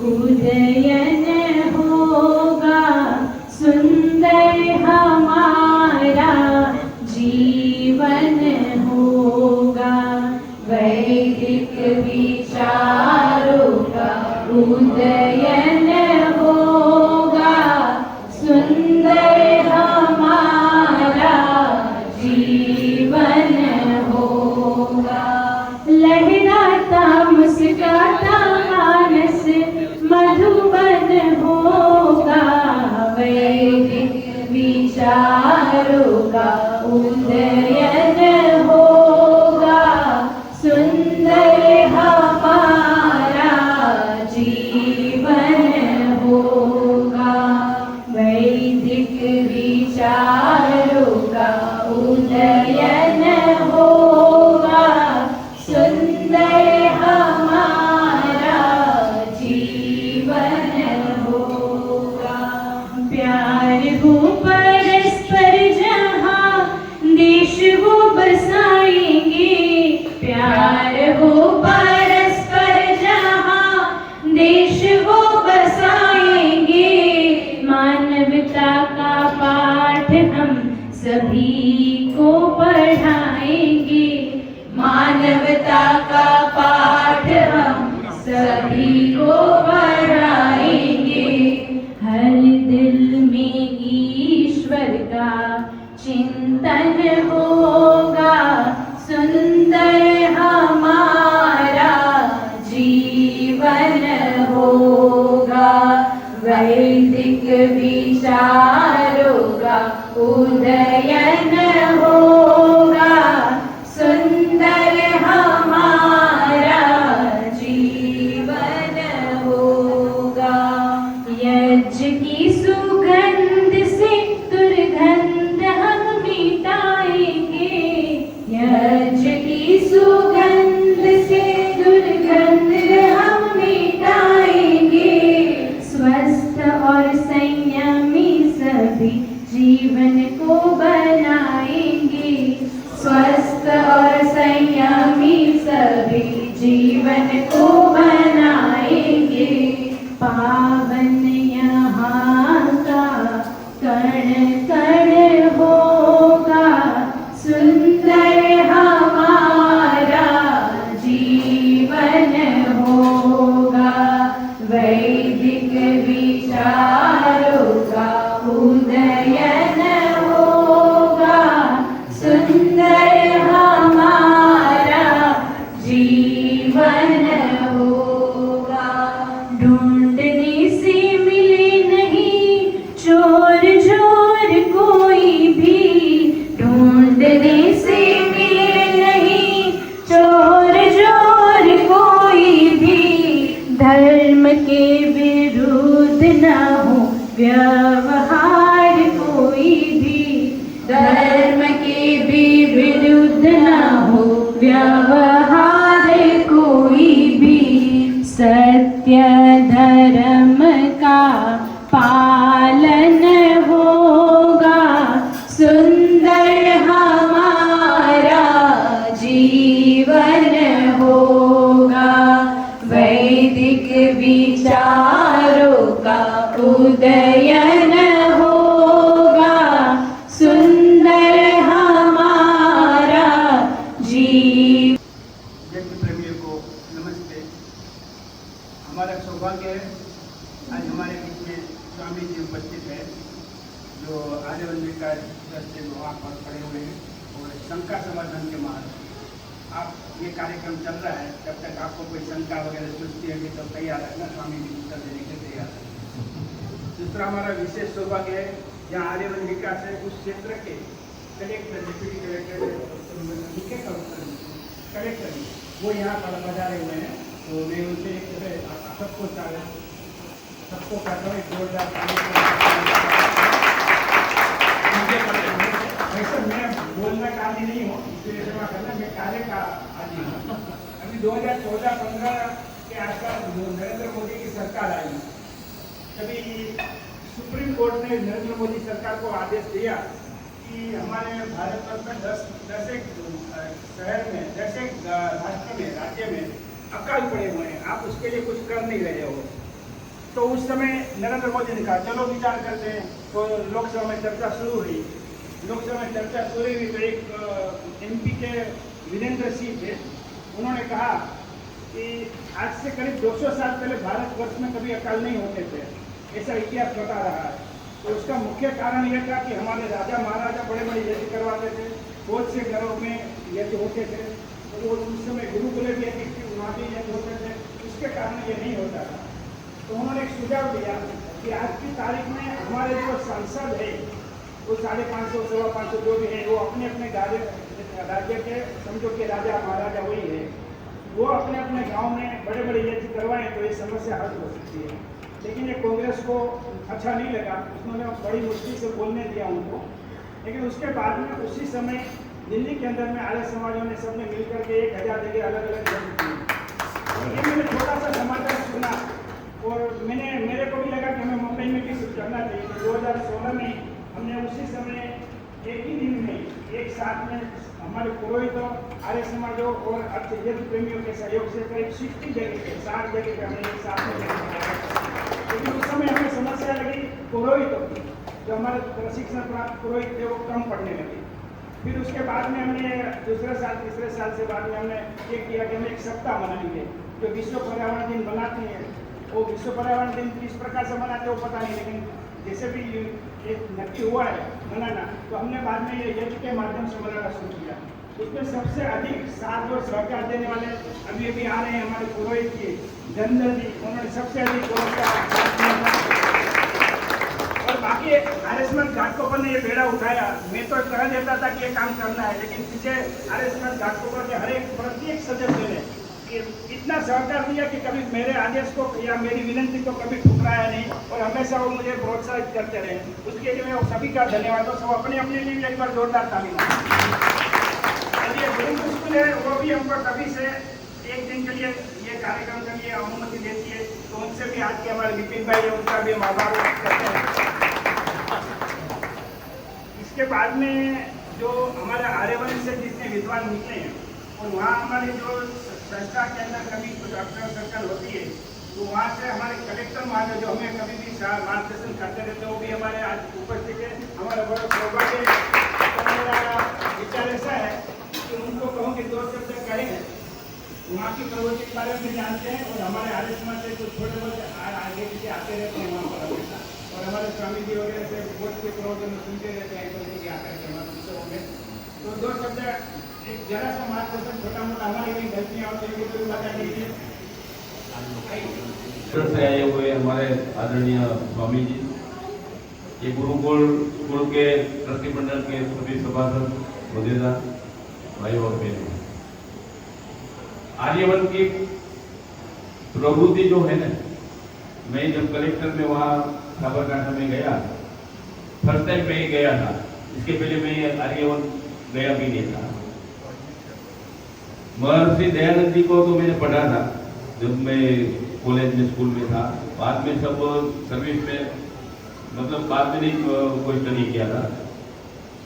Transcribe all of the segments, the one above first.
उदयन होगा, सुंदर हमारा जीवन होगा। वैदिक विचारों का उदयन होगा, सुंदर हमारा जीवन होगा। लहराता मुस्काता मानस मधुबन होगा, वैदिक विचारों का उदयन होगा, सुंदर हमारा जीवन होगा। वैदिक विचारों का उदयन होगा, सुंदर हमारा जीवन होगा। प्यार हो परस्पर जहाँ देश वो बसाएंगे, प्यार हो परस्पर जहाँ देश वो बसाएंगे। मानवता का पाठ हम सभी को पढ़ाएंगे, मानवता का पाठ हम सभी को पढ़ाएंगे। हर दिल में ईश्वर का चिंतन होगा, सुंदर हमारा जीवन होगा। वैदिक विचारों का उदयन होगा, सुंदर हमारा जीवन होगा। यज्ञ की सुगंध से दुर्गंध हम मिटाएंगे, यज्ञ की सुगंध से दुर्गंध हम मिटाएंगे। स्वस्थ और संयमी सभी जीवन को बनाएंगे, स्वस्थ और संयमी सभी जीवन को बनाएंगे। पावन यहाँ का कण कण होगा, सुंदर हमारा जीवन होगा। वैदिक विचारों का उदयन होगा, सुंदर हमारा जीवन होगा। ढूंढने से मिले नहीं चोर जोर कोई भी, ढूंढने से मिले नहीं चोर जोर कोई भी। धर्म के विरुद्ध न हो व्यवहार कोई भी, धर्म के भी विरुद्ध न हो व्यवहार कोई भी। सत्य धर्म का पालन होगा, सुंदर हमारा जीवन होगा। वैदिक विचारों का उदयन होगा, सुंदर हमारा जीवन। यज्ञ प्रेमियों को नमस्ते। हमारा सौभाग्य है आज हमारे बीच में स्वामी जी उपस्थित है, जो आर्यवन विकास ट्रस्ट के वहाँ पर खड़े हुए हैं और शंका समाधान के मार्ग। आप ये कार्यक्रम चल रहा है, जब तक आपको कोई शंका वगैरह सुनती है तो तैयार है ना, स्वामी जी उत्तर देने के तैयार है। दूसरा हमारा विशेष सौभाग्य है, जहाँ आर्यवन विकास है उस क्षेत्र के कलेक्टर, डिप्टी कलेक्टर, कलेक्टर वो यहाँ पर पधारे हुए हैं। तो मैं उनसे सबको कहता हूँ जोरदार वैसे मैं बोलना का आदि नहीं हूँ, इसलिए सेवा करना मैं कार्य का आदि हूँ। अभी 2014-15 के आसपास नरेंद्र मोदी की सरकार आई, तभी सुप्रीम कोर्ट ने नरेंद्र मोदी सरकार को आदेश दिया कि हमारे भारत वर्ष में 10 एक शहर में, 10 एक राज्य में अकाल पड़े हुए हैं, आप उसके लिए कुछ कर नहीं रहे हो। तो उस समय नरेंद्र मोदी ने कहा चलो विचार करते हैं। तो लोकसभा में चर्चा शुरू हुई। लोकसभा में चर्चा शुरू हुई तो एक एमपी के वीरेंद्र सिंह थे, उन्होंने कहा कि आज से करीब 200 साल पहले भारतवर्ष में कभी अकाल नहीं होते थे, ऐसा इतिहास बता रहा है। तो उसका मुख्य कारण यह था कि हमारे राजा महाराजा बड़े बड़े यज्ञ करवाते थे, बहुत से घरों में यज्ञ होते थे, तो वो उस समय गुरुकुल भी वहाँ भी यज्ञ होते थे, उसके कारण ये नहीं होता था। तो उन्होंने एक सुझाव दिया कि आज की तारीख में हमारे जो सांसद है वो 550 550 जो भी है वो अपने अपने राज्य के समझो कि राजा महाराजा वही है, वो अपने अपने गांव में बड़े बड़े यज्ञ करवाएं तो ये समस्या हल हो सकती है। लेकिन ये कांग्रेस को अच्छा नहीं लगा, उन्होंने बड़ी मुश्किल से बोलने दिया उनको। लेकिन उसके बाद में उसी समय दिल्ली के अंदर में आर्य समाजों ने सबने मिलकर के 1000 जगह अलग अलग यज्ञ किए। ये मैंने छोटा सा समाचार सुना और मेरे को भी लगा कि हमें मुंबई में भी कुछ करना चाहिए। 2016 में हमने उसी समय एक ही दिन में एक साथ में हमारे पुरोहितों आर्य समाजों और यज्ञ प्रेमियों के सहयोग से करीब 60 जगह पे 60 जगह पे हमने एक साथ में। लेकिन उस समय हमें समस्या लगी पुरोहितों की, जो हमारे प्रशिक्षण प्राप्त पुरोहित थे वो कम पड़ने लगे। फिर उसके बाद में हमने दूसरे साल तीसरे साल से बाद में हमने ये किया कि हम एक सप्ताह मनाएंगे, जो विश्व पर्यावरण दिन बनाते हैं। वो विश्व पर्यावरण दिन किस प्रकार से मनाते हो पता नहीं, लेकिन जैसे भी एक नक्की हुआ है मनाना, तो हमने बाद में ये यज्ञ के माध्यम से मनाना शुरू किया। उसमें सबसे अधिक साथ और सहकार देने वाले अभी आ रहे हैं हमारे पुरोहित जी धनंजय जी, उन्होंने सबसे अधिक और बाकी आर्यसमाज घाटकोपर ने ये बेड़ा उठाया। मैं तो कह देता था कि ये काम करना है, लेकिन पीछे आर्यसमाज घाटकोपर के हर एक प्रत्येक सदस्य ने इतना सहकार दिया कि कभी मेरे आदेश को या मेरी विनती को कभी ठुकराया नहीं और हमेशा वो मुझे प्रोत्साहित करते रहे। उसके लिए मैं सभी का धन्यवाद और सब अपने अपने लिए एक बार जोरदार ताली और ये गुरु स्कूल है वो भी हमको कभी से एक दिन के लिए ये कार्यक्रम के लिए अनुमति देती है, तो उनसे भी आज के हमारे विपिन भाई है उनका भी हम आभार व्यक्त करते हैं। इसके बाद में जो हमारे आर्यवन से जितने विद्वान निकले हैं और वहाँ हमारे जो संस्था के अंदर कभी कुछ अफसर सर्कल होती है, तो वहाँ से हमारे कलेक्टर महाराज जो हमें कभी भी मार्गदर्शन करते रहते हैं वो भी हमारे आज उपस्थित है। हमारा बड़ा सौभाग्य तो मेरा विचार ऐसा है कि उनको कहूँ कि 2 शब्द कहें, वहाँ की प्रवृत्ति के बारे में जानते हैं और हमारे आर्य समाज से कुछ छोटे मोटे आगे पीछे आते रहते हैं वहाँ पर हमेशा, और हमारे स्वामी जी वगैरह से बहुत के प्रवचन सुनते रहते हैं तो आकर के हमारे उत्सवों में। तो 2 शब्द एक जरा सा मार्गदर्शन छोटा मोटा हमारी भी गलतियाँ और तो बता दीजिए। से आए हुए हमारे आदरणीय स्वामी जी, ये गुरुकुल स्कूल के प्रतिमंडल के सभी सभासद वगैरह भाई और बहनों, आर्यवन की प्रवृत्ति जो है ना, मैं जब कलेक्टर में वहाँ साबरकांठा में गया, फर्स्ट टाइम मैं गया था, इसके पहले मैं आर्यवन गया भी नहीं था। महर्षि दयानंद जी को तो मैंने पढ़ा था जब मैं कॉलेज में स्कूल में था, बाद में सब सर्विस में मतलब बाद में नहीं कोई स्टडी किया था।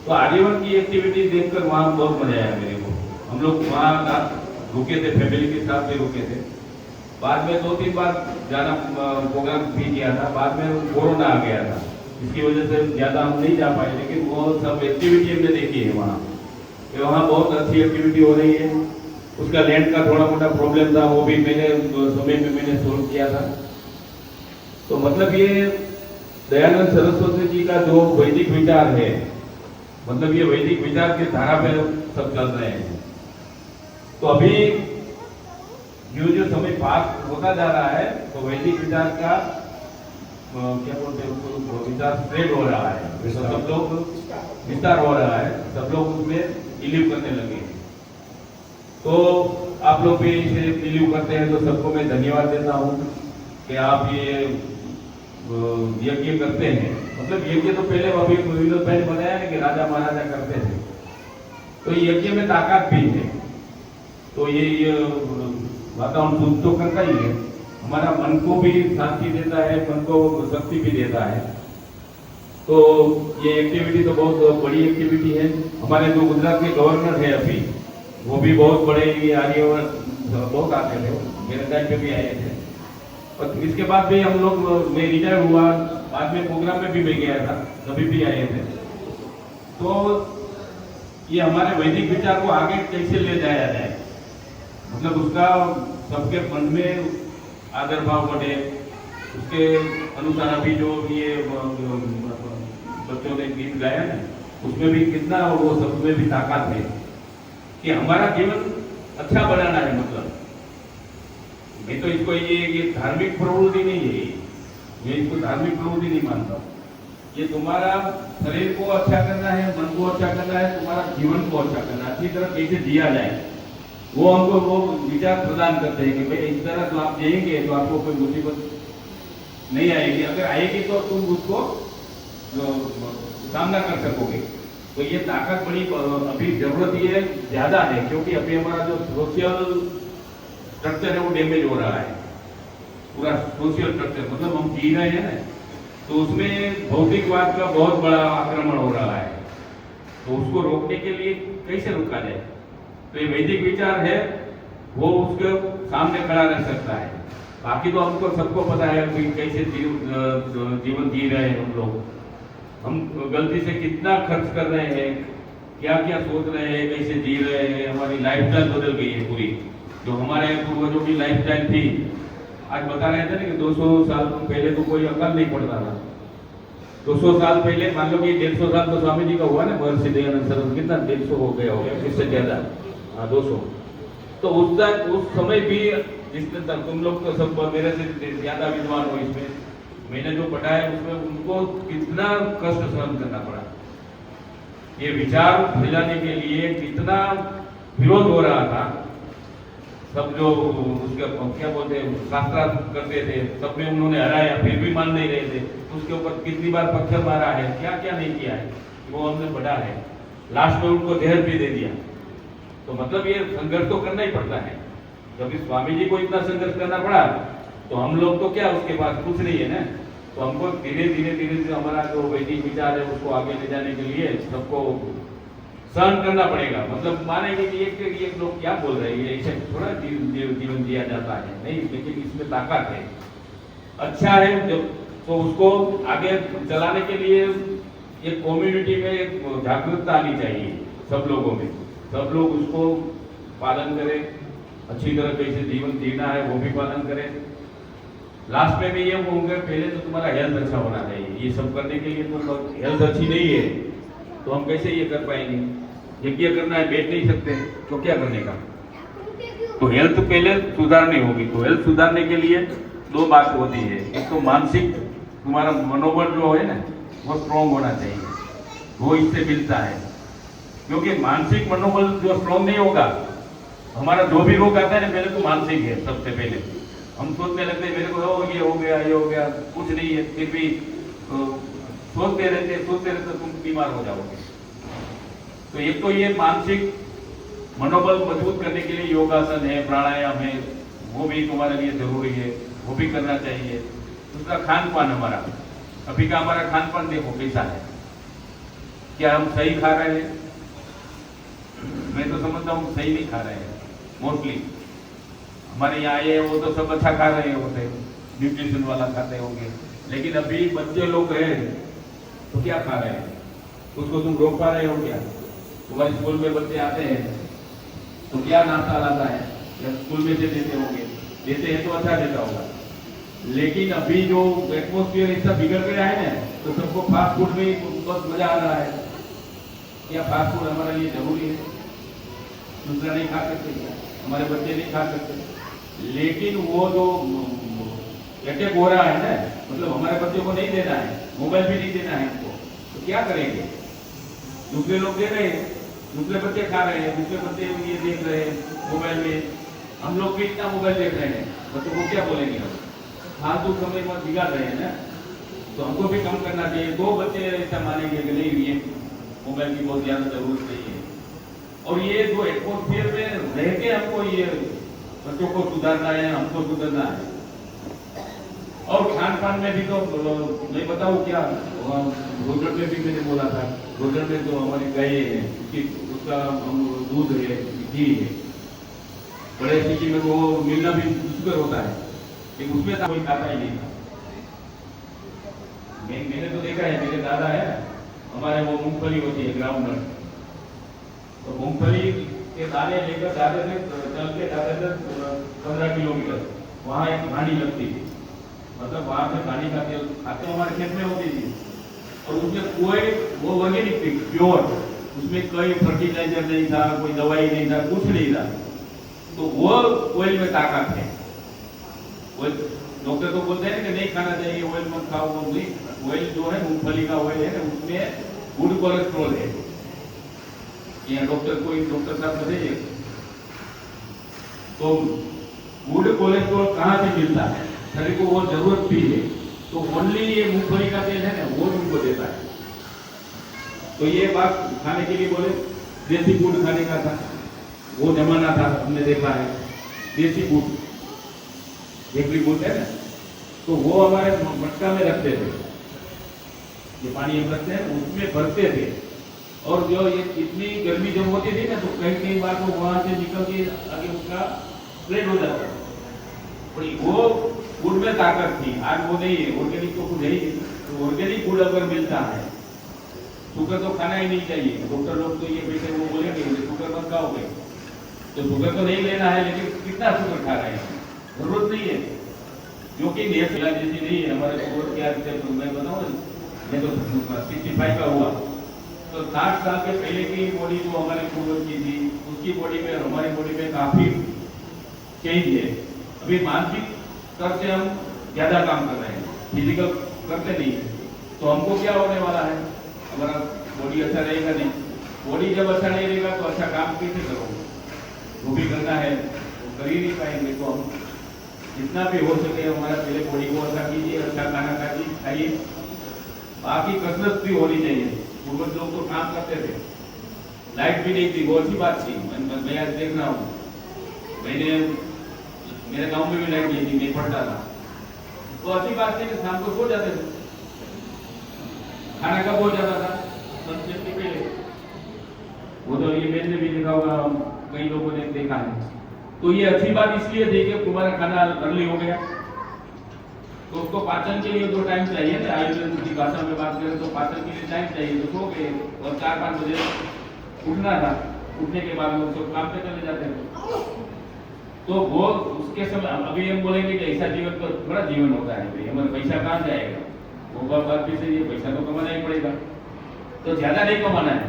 तो आर्यवन की एक्टिविटी देखकर वहाँ बहुत मजा आया मेरे को। हम लोग वहाँ रुके थे, फैमिली के साथ भी रुके थे। बाद में 2-3 बार जाना प्रोग्राम भी किया था, बाद में कोरोना आ गया था, इसकी वजह से ज़्यादा हम नहीं जा पाए, लेकिन वो सब एक्टिविटी हमने देखी है वहाँ। वहाँ बहुत अच्छी एक्टिविटी हो रही है। उसका लैंड का थोड़ा मोटा प्रॉब्लम था, वो भी मैंने समय में मैंने सोल्व किया था। तो मतलब ये दयानंद सरस्वती जी का जो वैदिक विचार है, मतलब ये वैदिक विचार के धारा पे सब चल रहे हैं। तो अभी जो समय पास होता जा रहा है, तो वैदिक विचार का क्या बोलते हैं उसको, विचार स्प्रेड हो रहा है, सब लोग विस्तार हो रहा है, सब लोग उसमें बिलीव करने लगे। तो आप लोग भी इसे बिलीव करते हैं, तो सबको मैं धन्यवाद देता हूँ कि आप ये यज्ञ करते हैं। मतलब यज्ञ तो पहले अभी विनोद भाई ने बताया ना कि राजा महाराजा करते थे, तो यज्ञ में ताकत भी है। तो ये वातावरण शुद्ध तो करता ही है, हमारा मन को भी शांति देता है, मन को शक्ति भी देता है। तो ये एक्टिविटी तो बहुत बड़ी एक्टिविटी है। हमारे जो गुजरात के गवर्नर है अभी, वो भी बहुत बड़े ये आर्यवन बहुत आते थे, मेरे टाइम पे भी आए थे। और इसके बाद भी हम लोग, मैं रिटायर हुआ, बाद में प्रोग्राम में भी मैं गया था, कभी भी आए थे। तो ये हमारे वैदिक विचार को आगे कैसे ले जाया जाए, मतलब उसका सबके मन में आदर भाव बढ़े, उसके अनुसार अभी जो ये बच्चों ने गीत गाया ना, उसमें भी कितना वो सब में भी ताकत है कि हमारा जीवन अच्छा बनाना है। मतलब मैं तो इसको ये धार्मिक प्रवृत्ति नहीं है, मैं इसको धार्मिक प्रवृत्ति नहीं मानता हूँ। ये तुम्हारा शरीर को अच्छा करना है, मन को अच्छा करना है, तुम्हारा जीवन को अच्छा करना है, अच्छी तरह कैसे जिया जाए, वो हमको वो विचार प्रदान करते हैं कि भाई इस तरह तो आप जिएंगे तो आपको कोई मुसीबत नहीं आएगी, अगर आएगी तो तुम उसको सामना कर सकोगे। तो ये ताकत बड़ी अभी जरूरत ये ज्यादा है, क्योंकि अभी हमारा जो सोशल स्ट्रक्चर है वो डैमेज हो रहा है, पूरा सोशल स्ट्रक्चर, मतलब हम जी रहे हैं ना, तो उसमें भौतिकवाद का बहुत बड़ा आक्रमण हो रहा है। तो उसको रोकने के लिए कैसे रोका जाए, तो ये वैदिक विचार है वो उसके सामने खड़ा रह सकता है। बाकी तो हमको सबको पता है कि कैसे जीवन जी रहे हैं हम लोग, हम गलती से कितना खर्च कर रहे हैं, क्या क्या सोच रहे हैं, कैसे जी रहे हैं, हमारी लाइफस्टाइल बदल गई है पूरी। जो हमारे पूर्वजों की लाइफस्टाइल थी, आज बता रहे थे ना कि 200 साल पहले तो कोई अकल नहीं पड़ता था। 200 साल पहले, मान लो कि 150 साल तो स्वामी जी का हुआ ना, महर्षि दयानंद सरस्वती, कितना 150 हो गया इससे ज्यादा, हाँ 200। तो उस समय भी जिसने तक तुम लोग तो सब मेरे से ज्यादा विद्वान हो इसमें, मैंने जो पढ़ा है उसमें उनको कितना कष्ट सहन करना पड़ा, ये विचार फैलाने के लिए कितना विरोध हो रहा था। सब जो उसके क्या बोलते हैं शास्त्रार्थ करते थे, सब में उन्होंने हराया, फिर भी मान नहीं रहे थे, उसके ऊपर कितनी बार पत्थर मारा है, क्या क्या नहीं किया है, वो हमने पढ़ा है। लास्ट में उनको जहर भी दे दिया। तो मतलब ये संघर्ष तो करना ही पड़ता है। जब इस स्वामी जी को इतना संघर्ष करना पड़ा, तो हम लोग तो क्या, उसके पास कुछ नहीं है ना, तो हमको धीरे धीरे हमारा जो वैदिक विचार है उसको आगे ले जाने के लिए सबको सहन करना पड़ेगा। मतलब मानेंगे कि एक लोग क्या बोल रहे हैं, ऐसे थोड़ा जीवन जिया जाता है, नहीं, लेकिन इसमें ताकत है, अच्छा है जब, तो उसको आगे चलाने के लिए एक कम्युनिटी में एक जागरूकता आनी चाहिए सब लोगों में, सब लोग उसको पालन करें, अच्छी तरह कैसे जीवन जीना है वो भी पालन करें। लास्ट में भी ये होंगे, पहले तो तुम्हारा हेल्थ अच्छा होना चाहिए, ये सब करने के लिए तो हेल्थ अच्छी नहीं है तो हम कैसे ये कर पाएंगे। यज्ञ करना है, बैठ नहीं सकते, तो क्या करने का, तो हेल्थ पहले सुधारनी होगी। तो हेल्थ सुधारने के लिए दो बात होती है, एक तो मानसिक तुम्हारा मनोबल जो है ना वो स्ट्रॉन्ग होना चाहिए, वो इससे मिलता है। क्योंकि मानसिक मनोबल जो स्ट्रॉन्ग नहीं होगा, हमारा जो भी रोग आता है ना पहले तो मानसिक है। सबसे पहले हम सोचने लगते हैं मेरे को ये हो गया, कुछ नहीं है, फिर भी सोचते रहते तुम बीमार हो जाओगे। तो एक तो ये मानसिक मनोबल मजबूत करने के लिए योगासन है, प्राणायाम है, वो भी तुम्हारे लिए जरूरी है, वो भी करना चाहिए। दूसरा खान पान, हमारा अभी का हमारा खान पान देखो कैसा है, क्या हम सही खा रहे हैं? मैं तो समझता हूँ सही नहीं खा रहे हैं। मोस्टली हमारे यहाँ आए वो तो सब अच्छा खा रहे होते, न्यूट्रिशन वाला खाते होंगे, लेकिन अभी बच्चे लोग हैं तो क्या खा रहे हैं, उसको तुम रोक पा रहे हो क्या? तुम्हारे स्कूल में बच्चे आते हैं तो क्या नाश्ता लाता है, या स्कूल में से देते होंगे, देते हैं तो अच्छा देता होगा, लेकिन अभी जो एटमोस्फियर ऐसा बिगड़ गया है ना, तो सबको फास्ट फूड में बस मजा आ रहा है। क्या फास्ट फूड हमारे लिए जरूरी है? दूसरा नहीं खा सकते, हमारे बच्चे नहीं खा सकते, लेकिन वो जो अटैक हो रहा है ना, मतलब हमारे बच्चों को नहीं देना है, मोबाइल भी नहीं देना है उनको, तो क्या करेंगे? दूसरे लोग दे रहे हैं, दूसरे बच्चे खा रहे हैं, दूसरे बच्चे ये देख रहे हैं मोबाइल में, हम लोग भी इतना मोबाइल देख रहे हैं, बच्चों को क्या बोलेंगे? हम फालतू समय में बिगाड़ रहे हैं ना, तो हमको भी कम करना चाहिए। दो बच्चे ऐसा मानेंगे कि नहीं ये मोबाइल की बहुत ज्यादा जरूरत नहीं है, और ये जो एटमोस्फियर में रह के हमको ये बच्चों को सुधारना है, हमको सुधरना है। और खान पान में भी तो नहीं बताऊँ क्या, रोजड़ में भी मैंने बोला था, रोजड़ में जो हमारी गाय है उसका दूध है, घी है, बड़े सिटी में वो मिलना भी दुष्कर होता है, लेकिन उसमें था कोई खाता ही नहीं था। मैंने तो देखा है, मेरे दादा है, हमारे वो मूंगफली होती है ग्राउंड में, तो मूंगफली के दाने लेकर जाते थे, चल के जाते थे 15 किलोमीटर, वहाँ एक घानी लगती थी, मतलब वहाँ से घानी का तेल खाते हमारे खेत में होती थी, और उसमें कोई वो ऑर्गेनिक थी, प्योर, उसमें कोई फर्टिलाइजर नहीं था, कोई दवाई नहीं था, कुछ नहीं था, तो वो ऑयल में ताकत है। वो डॉक्टर तो बोलते हैं कि नहीं खाना चाहिए, ऑयल मत खाओ, वो नहीं, ऑयल जो है मूंगफली का ऑयल है ना, उसमें गुड कोलेस्ट्रॉल है। ये डॉक्टर साहब बताइए, तो गुड कोलेस्ट्रॉल कहाँ से मिलता है, शरीर को वो जरूरत भी है, तो ओनली ये मूंगफली का तेल है ना, वो उनको देता है। तो ये बात खाने के लिए बोले, देसी गुड़ खाने का था, वो जमाना था, हमने देखा है, देसी गुड़ एक बोलते हैं ना, तो वो हमारे मटका में रखते थे, ये पानी हम रखते हैं उसमें भरते थे, और जो ये इतनी गर्मी जब होती थी ना, तो कई बार तो वहां से निकल के आगे उसका स्प्रेड हो जाता था। और वो गुड़ में ताकत थी, आज वो नहीं है, ऑर्गेनिक तो कुछ है ही, तो ऑर्गेनिक गुड़ अगर मिलता है, शुगर तो खाना ही नहीं चाहिए। डॉक्टर लोग तो ये बेटे वो बोलेंगे शुगर मत खाओगे, तो शुगर तो नहीं लेना है, लेकिन कितना शुगर खा रहे हैं, जरूरत नहीं है, जो कि नेचुरल जैसी नहीं है। हमारे शुगर क्या मैं बताऊँ, मैं तो 65 का हुआ, तो 60 साल के पहले की बॉडी जो हमारे पूर्वज की थी, उसकी बॉडी में हमारी बॉडी में काफी चेंज है। अभी मानसिक स्तर से हम ज्यादा काम कर रहे हैं, फिजिकल करते नहीं है, तो हमको क्या होने वाला है, हमारा बॉडी अच्छा रहेगा नहीं, बॉडी जब अच्छा नहीं रहेगा तो अच्छा काम कैसे करोगे, जो भी करना है वो कर ही नहीं पाएंगे। तो हम जितना भी हो सके हमारा पहले बॉडी को अच्छा कीजिए, अच्छा खाना खाइए, बाकी कसरत भी होनी चाहिए। पूर्वज लोग तो काम करते थे, लाइट भी नहीं थी, वो अच्छी बात थी, मैं आज देख रहा हूँ, मेरे गांव में भी लाइट नहीं थी, मैं पढ़ता था, तो अच्छी बात थी कि शाम को सो जाते थे, खाना कब हो जाता था, सनसेट के पहले, वो तो ये मैंने भी देखा होगा, कई लोगों ने देखा है। तो ये अच्छी बात इसलिए थी कि तुम्हारा खाना अर्ली हो गया, तो उसको पाचन के लिए 2 टाइम चाहिए ना, आयुर्वेद की भाषा में बात करें तो पाचन के लिए टाइम चाहिए, तो सो गए और 4-5 बजे उठना था, उठने के बाद लोग सब काम पे चले जाते थे। तो वो उसके समय, अभी हम बोलेंगे कि ऐसा जीवन तो बड़ा जीवन होता है भाई, हमारा पैसा कहाँ जाएगा, वो बात भी सही है, पैसा तो कमाना ही पड़ेगा, तो ज्यादा नहीं कमाना है।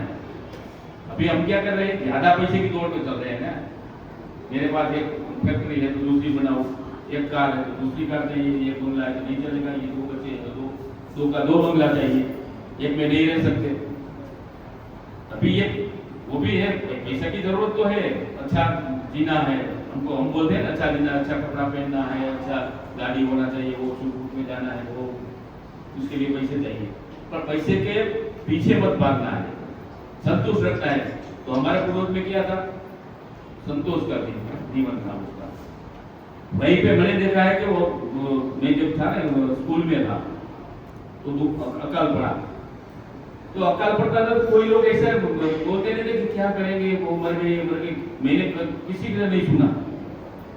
अभी हम क्या कर रहे हैं, ज्यादा पैसे की दौड़ में चल रहे हैं ना, मेरे पास एक फैक्ट्री है तो दूसरी बनाओ, एक कार है तो दूसरी कार चाहिए, एक बंगला है तो नहीं चलेगा, ये 2 बच्चे हैं तो 2 का 2 बंगला चाहिए, एक में नहीं रह सकते। अभी ये वो भी है, पैसा की जरूरत तो है, अच्छा जीना है हमको, हम बोलते हैं ना अच्छा जीना, अच्छा कपड़ा पहनना है, अच्छा गाड़ी होना चाहिए, वो सूट में जाना है, वो उसके लिए पैसे चाहिए, पर पैसे के पीछे मत भागना है, संतोष रखना है। तो हमारे पूर्वज में क्या था, संतोष का जीवन था उसका। वहीं पे मैंने देखा है कि वो मैं जब था ना स्कूल में था, तो अकाल पड़ा, तो अकाल पड़ता था तो कोई लोग ऐसा बोलते नहीं थे कि क्या करेंगे, वो मर गए। मैंने किसी ने नहीं सुना,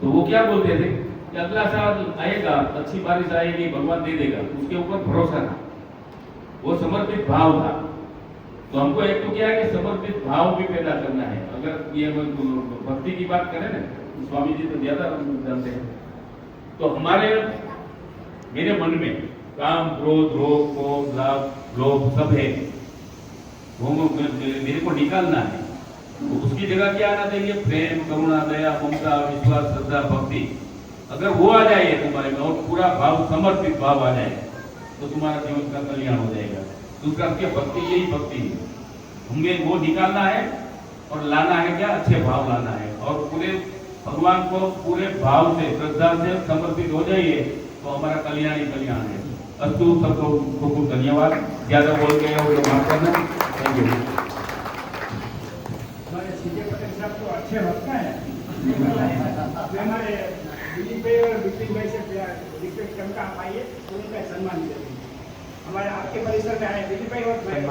तो वो क्या बोलते थे कि अगला साल आएगा, अच्छी बारिश आएगी, भगवान दे देगा, उसके ऊपर भरोसा था, वो समर्पित भाव था। तो हमको एक तो क्या है कि समर्पित भाव भी पैदा करना है। अगर ये भक्ति की बात करें ना, स्वामी जी तो ज्यादा जानते हैं, तो हमारे मेरे मन में काम, क्रोध, रोग, मोह, लाभ, लोभ सब है, वो मेरे को निकालना है। तो उसकी जगह क्या आना चाहिए, प्रेम, करुणा, दया, ममता, विश्वास, श्रद्धा, भक्ति। अगर वो आ जाए तुम्हारे में और पूरा भाव, समर्पित भाव आ जाए, तो तुम्हारा जीवन का कल्याण हो जाएगा। दूसरा भक्ति, यही भक्ति है, हमें वो निकालना है और लाना है क्या, अच्छे भाव लाना है, और पूरे भगवान को पूरे भाव से, श्रद्धा से समर्पित हो जाइए, तो हमारा कल्याण ही कल्याण है। अस्तु, सबको खूब धन्यवाद, ज्यादा बोल के और माफ करना, थैंक यू। हमारे सीधे पटेल साहब तो अच्छे वक्ता है, हमारे दिलीप भाई और विपिन भाई से रिक्वेस्ट करता आप आइए, तो उनका सम्मान करेंगे। हमारे आपके परिसर में आए दिलीप भाई और